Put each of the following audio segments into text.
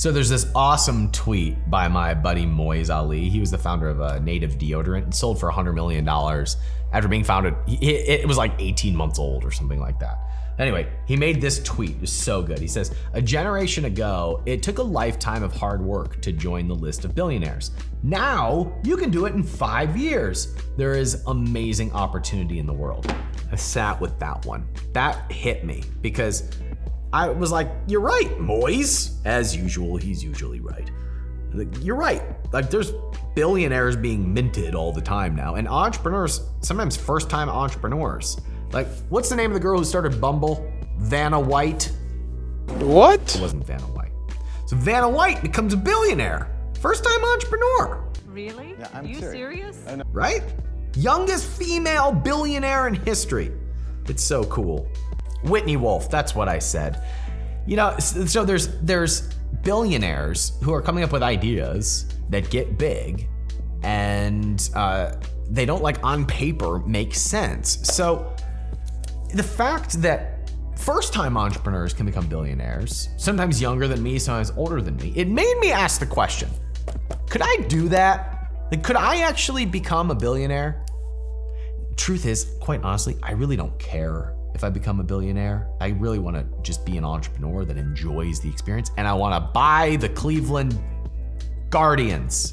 So there's this awesome tweet by my buddy Moiz Ali. He was the founder of Native Deodorant and sold for $100 million after being founded. It was like 18 months old or something like that. Anyway, he made this tweet. It was so good. He says, a generation ago, it took a lifetime of hard work to join the list of billionaires. Now, you can do it in 5 years. There is amazing opportunity in the world. I sat with that one. That hit me because I was like, you're right, Moiz. As usual, he's usually right. You're right. Like, there's billionaires being minted all the time now, and entrepreneurs, sometimes first-time entrepreneurs. Like, what's the name of the girl who started Bumble? Vanna White? What? It wasn't Vanna White. So Vanna White becomes a billionaire. First-time entrepreneur. Really? Yeah, I'm you serious. serious? Right? Youngest female billionaire in history. It's so cool. Whitney Wolf, that's what I said. You know, so there's billionaires who are coming up with ideas that get big and they don't, like, on paper make sense. So the fact that first-time entrepreneurs can become billionaires, sometimes younger than me, sometimes older than me, it made me ask the question, could I do that? Like, could I actually become a billionaire? Truth is, quite honestly, I really don't care if I become a billionaire. I really want to just be an entrepreneur that enjoys the experience, and I want to buy the Cleveland Guardians.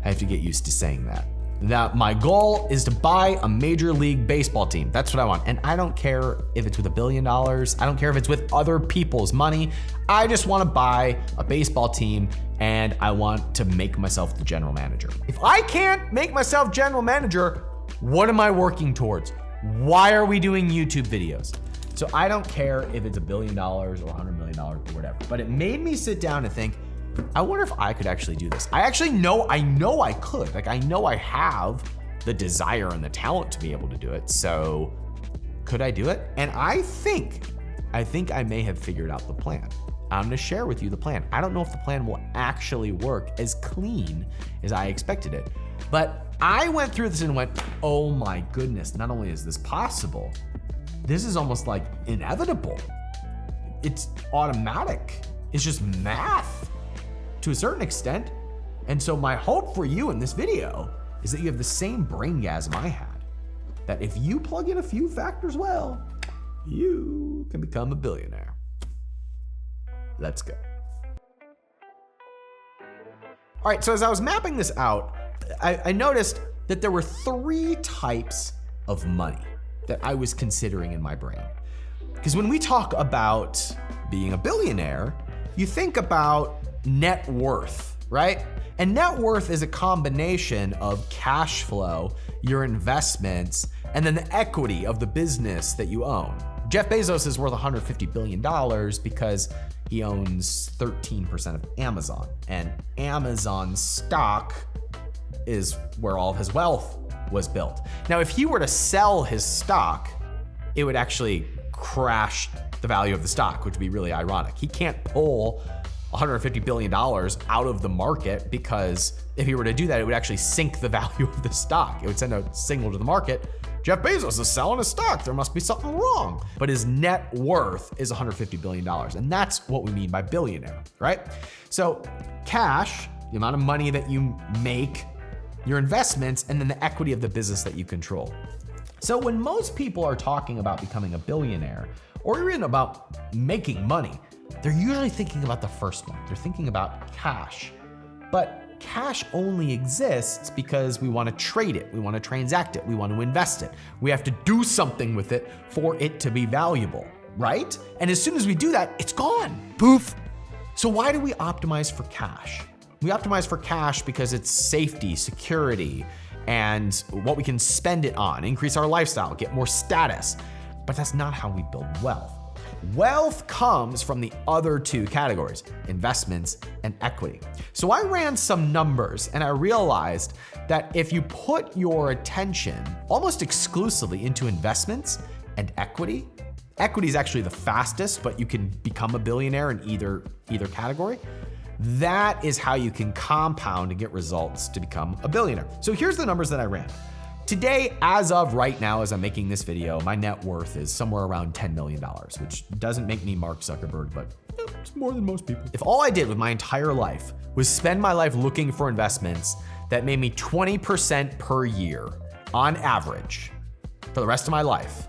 I have to get used to saying that. That my goal is to buy a Major League Baseball team. That's what I want. And I don't care if it's with $1 billion. I don't care if it's with other people's money. I just want to buy a baseball team and I want to make myself the general manager. If I can't make myself general manager, what am I working towards? Why are we doing YouTube videos? So I don't care if it's $1 billion or $100 million or whatever, but it made me sit down and think, I wonder if I could actually do this. I know I could. Like, I know I have the desire and the talent to be able to do it. So could I do it? And I think I may have figured out the plan. I'm gonna share with you the plan. I don't know if the plan will actually work as clean as I expected it, but I went through this and went, oh my goodness, not only is this possible, this is almost like inevitable. It's automatic. It's just math to a certain extent. And so my hope for you in this video is that you have the same braingasm I had. That if you plug in a few factors well, you can become a billionaire. Let's go. All right, so as I was mapping this out, I noticed that there were 3 types of money that I was considering in my brain. Because when we talk about being a billionaire, you think about net worth, right? And net worth is a combination of cash flow, your investments, and then the equity of the business that you own. Jeff Bezos is worth $150 billion because he owns 13% of Amazon, and Amazon stock is where all of his wealth was built. Now, if he were to sell his stock, it would actually crash the value of the stock, which would be really ironic. He can't pull $150 billion out of the market, because if he were to do that, it would actually sink the value of the stock. It would send a signal to the market, Jeff Bezos is selling his stock, there must be something wrong. But his net worth is $150 billion, and that's what we mean by billionaire, right? So cash, the amount of money that you make, your investments, and then the equity of the business that you control. So when most people are talking about becoming a billionaire, or even about making money, they're usually thinking about the first one. They're thinking about cash. But cash only exists because we want to trade it, we want to transact it, we want to invest it. We have to do something with it for it to be valuable, right? And as soon as we do that, it's gone. Poof. So why do we optimize for cash? We optimize for cash because it's safety, security, and what we can spend it on, increase our lifestyle, get more status. But that's not how we build wealth. Wealth comes from the other 2 categories, investments and equity. So I ran some numbers and I realized that if you put your attention almost exclusively into investments and equity is actually the fastest, but you can become a billionaire in either category. That is how you can compound and get results to become a billionaire. So here's the numbers that I ran. Today, as of right now, as I'm making this video, my net worth is somewhere around $10 million, which doesn't make me Mark Zuckerberg, but It's more than most people. If all I did with my entire life was spend my life looking for investments that made me 20% per year on average for the rest of my life,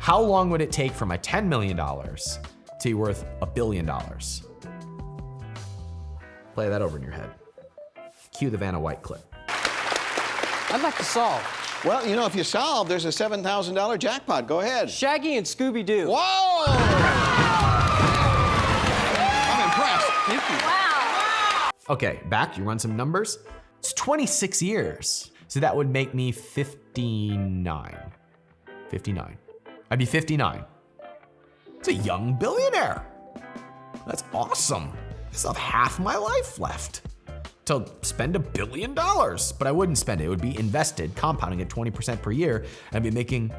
how long would it take for my $10 million to be worth $1 billion? Play that over in your head. Cue the Vanna White clip. I'd like to solve. Well, you know, if you solve, there's a $7,000 jackpot. Go ahead. Shaggy and Scooby-Doo. Whoa! I'm impressed. Thank you. Wow. Okay, back, you run some numbers. It's 26 years. So that would make me 59. 59. I'd be 59. It's a young billionaire. That's awesome. I still have half my life left to spend $1 billion, but I wouldn't spend it. It would be invested, compounding at 20% per year, and I'd be making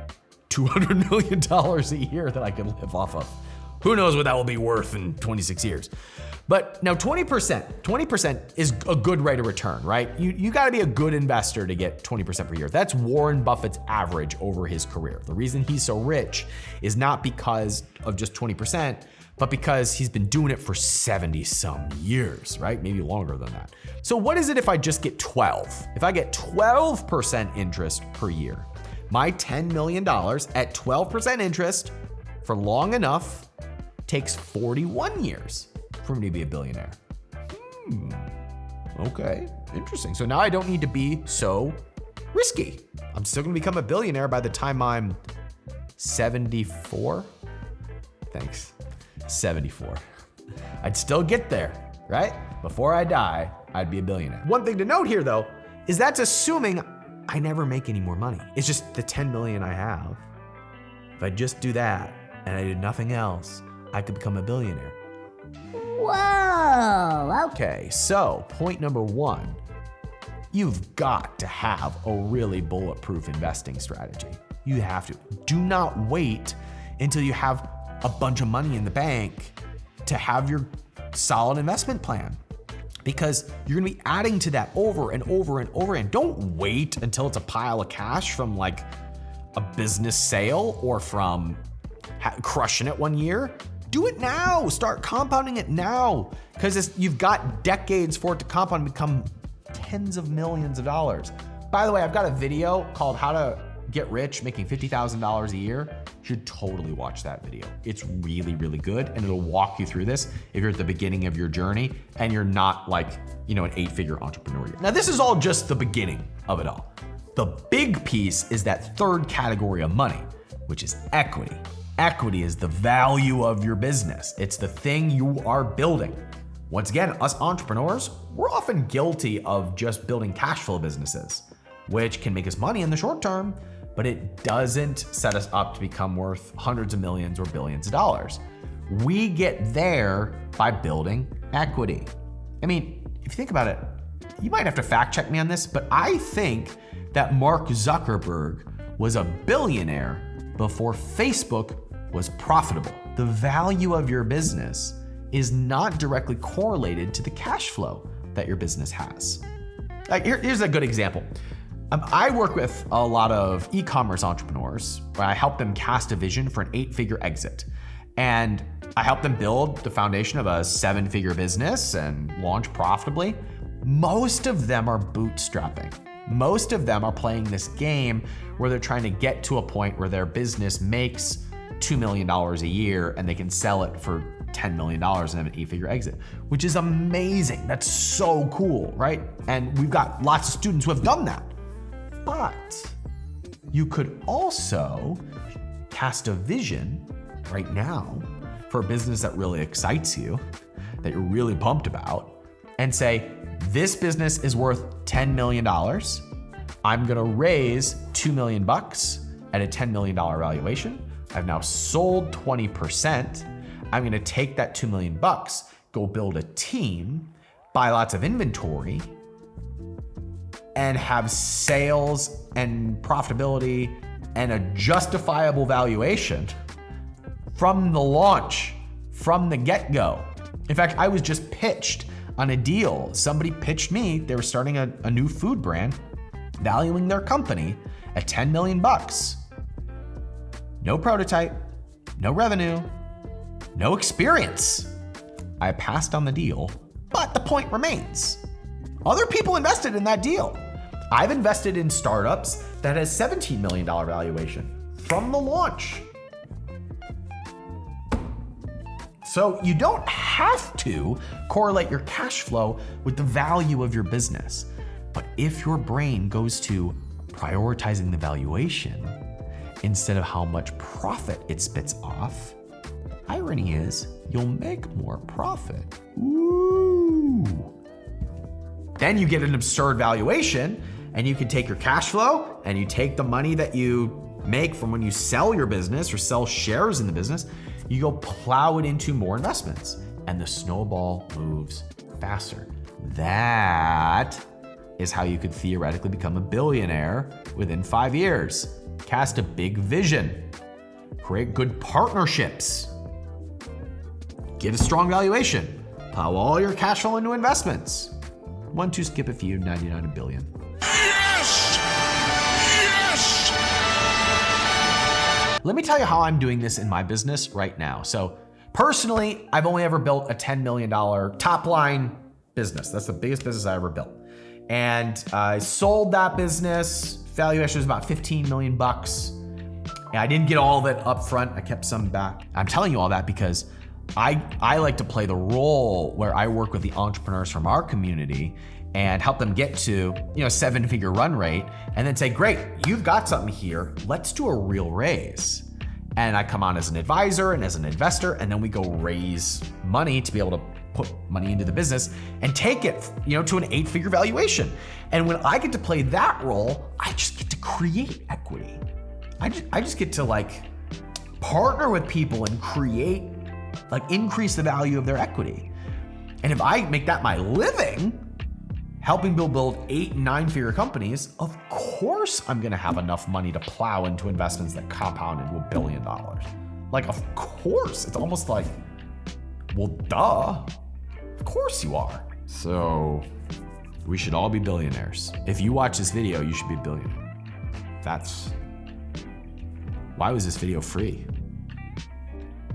$200 million a year that I could live off of. Who knows what that will be worth in 26 years. But now 20% is a good rate of return, right? You gotta be a good investor to get 20% per year. That's Warren Buffett's average over his career. The reason he's so rich is not because of just 20%, but because he's been doing it for 70 some years, right? Maybe longer than that. So what is it if I just get 12? If I get 12% interest per year, my $10 million at 12% interest for long enough takes 41 years for me to be a billionaire. Okay, interesting. So now I don't need to be so risky. I'm still gonna become a billionaire by the time I'm 74. Thanks, 74. I'd still get there, right? Before I die, I'd be a billionaire. One thing to note here though, is that's assuming I never make any more money. It's just the 10 million I have. If I just do that and I did nothing else, I could become a billionaire. Whoa. Okay, so point number one, you've got to have a really bulletproof investing strategy. You have to. Do not wait until you have a bunch of money in the bank to have your solid investment plan, because you're gonna be adding to that over and over and over again. Don't wait until it's a pile of cash from like a business sale or from crushing it one year. Do it now. Start compounding it now, because you've got decades for it to compound and become tens of millions of dollars. By the way, I've got a video called How to Get Rich Making $50,000 a Year. You should totally watch that video. It's really, really good, and it'll walk you through this if you're at the beginning of your journey and you're not like, an 8-figure entrepreneur yet. Now, this is all just the beginning of it all. The big piece is that third category of money, which is equity. Equity is the value of your business. It's the thing you are building. Once again, us entrepreneurs, we're often guilty of just building cash flow businesses, which can make us money in the short term, but it doesn't set us up to become worth hundreds of millions or billions of dollars. We get there by building equity. I mean, if you think about it, you might have to fact check me on this, but I think that Mark Zuckerberg was a billionaire before Facebook was profitable. The value of your business is not directly correlated to the cash flow that your business has. Like here's a good example. I work with a lot of e-commerce entrepreneurs where I help them cast a vision for an 8-figure exit. And I help them build the foundation of a 7-figure business and launch profitably. Most of them are bootstrapping. Most of them are playing this game where they're trying to get to a point where their business makes $2 million a year and they can sell it for $10 million and have an 8-figure exit, which is amazing. That's so cool, right? And we've got lots of students who have done that. But you could also cast a vision right now for a business that really excites you, that you're really pumped about, and say, this business is worth $10 million. I'm gonna raise $2 million at a $10 million valuation. I've now sold 20%. I'm gonna take that $2 million, go build a team, buy lots of inventory, and have sales and profitability and a justifiable valuation from the launch, from the get-go. In fact, I was just pitched on a deal. Somebody pitched me, they were starting a new food brand, valuing their company at $10 million. No prototype, no revenue, no experience. I passed on the deal, but the point remains. Other people invested in that deal. I've invested in startups that has $17 million valuation from the launch. So you don't have to correlate your cash flow with the value of your business. But if your brain goes to prioritizing the valuation instead of how much profit it spits off, irony is you'll make more profit. Ooh. Then you get an absurd valuation and you can take your cash flow and you take the money that you make from when you sell your business or sell shares in the business, you go plow it into more investments and the snowball moves faster. That is how you could theoretically become a billionaire within 5 years. Cast a big vision, create good partnerships, get a strong valuation, plow all your cash flow into investments. 1, 2, skip a few, 99 a billion. Yes! Yes! Let me tell you how I'm doing this in my business right now. So personally, I've only ever built a $10 million top line business. That's the biggest business I ever built. And I sold that business. Valuation was about 15 million bucks. And I didn't get all of it up front. I kept some back. I'm telling you all that because I like to play the role where I work with the entrepreneurs from our community and help them get to, 7-figure run rate and then say, great, you've got something here. Let's do a real raise. And I come on as an advisor and as an investor, and then we go raise money to be able to put money into the business and take it, to an 8-figure valuation. And when I get to play that role, I just get to create equity. I just get to partner with people and create, increase the value of their equity. And if I make that my living, helping build 8 and 9-figure companies, of course I'm gonna have enough money to plow into investments that compound into $1 billion. Of course, it's almost like, well, duh, of course you are. So we should all be billionaires. If you watch this video, you should be a billionaire. Why was this video free?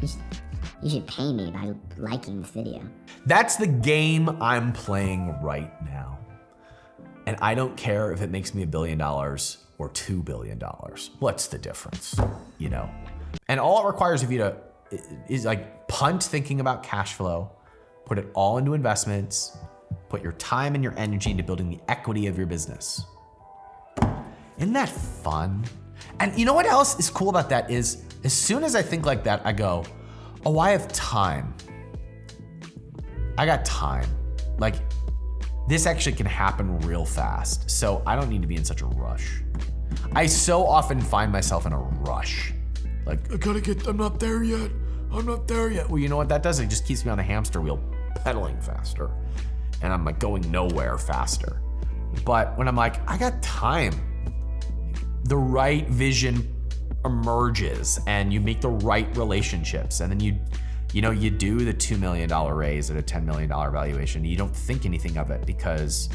You should pay me by liking this video. That's the game I'm playing right now. And I don't care if it makes me $1 billion or $2 billion. What's the difference, And all it requires of you to is punt thinking about cash flow, put it all into investments, put your time and your energy into building the equity of your business. Isn't that fun? And you know what else is cool about that is, as soon as I think like that, I go, oh, I have time. I got time. This actually can happen real fast, so I don't need to be in such a rush. I so often find myself in a rush. I'm not there yet. Well, you know what that does? It just keeps me on the hamster wheel, pedaling faster. And I'm going nowhere faster. But when I'm I got time, the right vision emerges and you make the right relationships. And then you do the $2 million raise at a $10 million valuation. You don't think anything of it because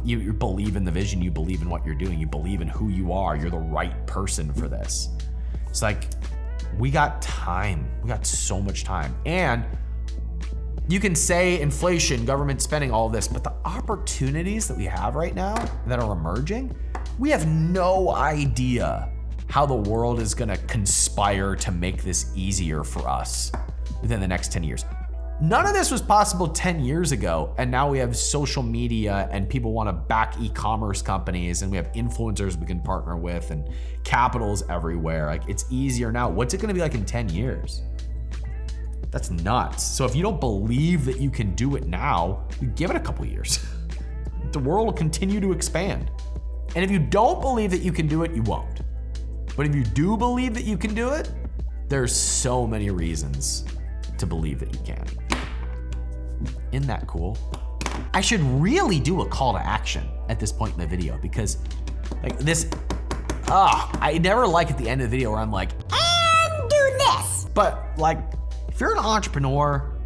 you believe in the vision, you believe in what you're doing, you believe in who you are, you're the right person for this. It's we got time, we got so much time. And you can say inflation, government spending, all this, but the opportunities that we have right now that are emerging, we have no idea how the world is gonna conspire to make this easier for us within the next 10 years. None of this was possible 10 years ago, and now we have social media and people wanna back e-commerce companies and we have influencers we can partner with and capitals everywhere. It's easier now. What's it gonna be like in 10 years? That's nuts. So if you don't believe that you can do it now, you give it a couple years. The world will continue to expand. And if you don't believe that you can do it, you won't. But if you do believe that you can do it, there's so many reasons to believe that you can. Isn't that cool? I should really do a call to action at this point in the video because I never like at the end of the video where I'm and do this. But if you're an entrepreneur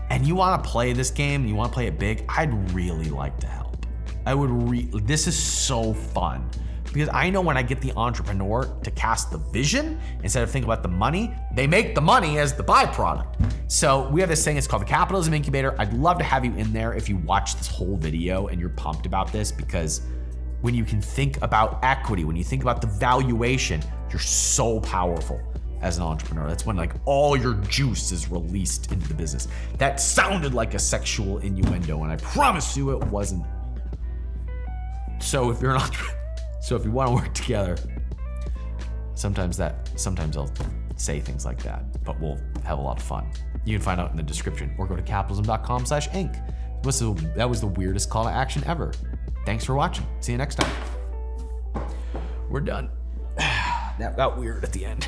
and you wanna play this game and you wanna play it big, I'd really like to help. This is so fun because I know when I get the entrepreneur to cast the vision instead of thinking about the money, they make the money as the byproduct. So we have this thing, it's called the Capitalism Incubator. I'd love to have you in there if you watch this whole video and you're pumped about this, because when you can think about equity, when you think about the valuation, you're so powerful as an entrepreneur. That's when like all your juice is released into the business. That sounded like a sexual innuendo, and I promise you it wasn't. So if you're an entrepreneur, so if you want to work together, sometimes I'll say things like that, but we'll have a lot of fun. You can find out in the description or go to capitalism.com/inc. That was the weirdest call to action ever. Thanks for watching. See you next time. We're done. That got weird at the end.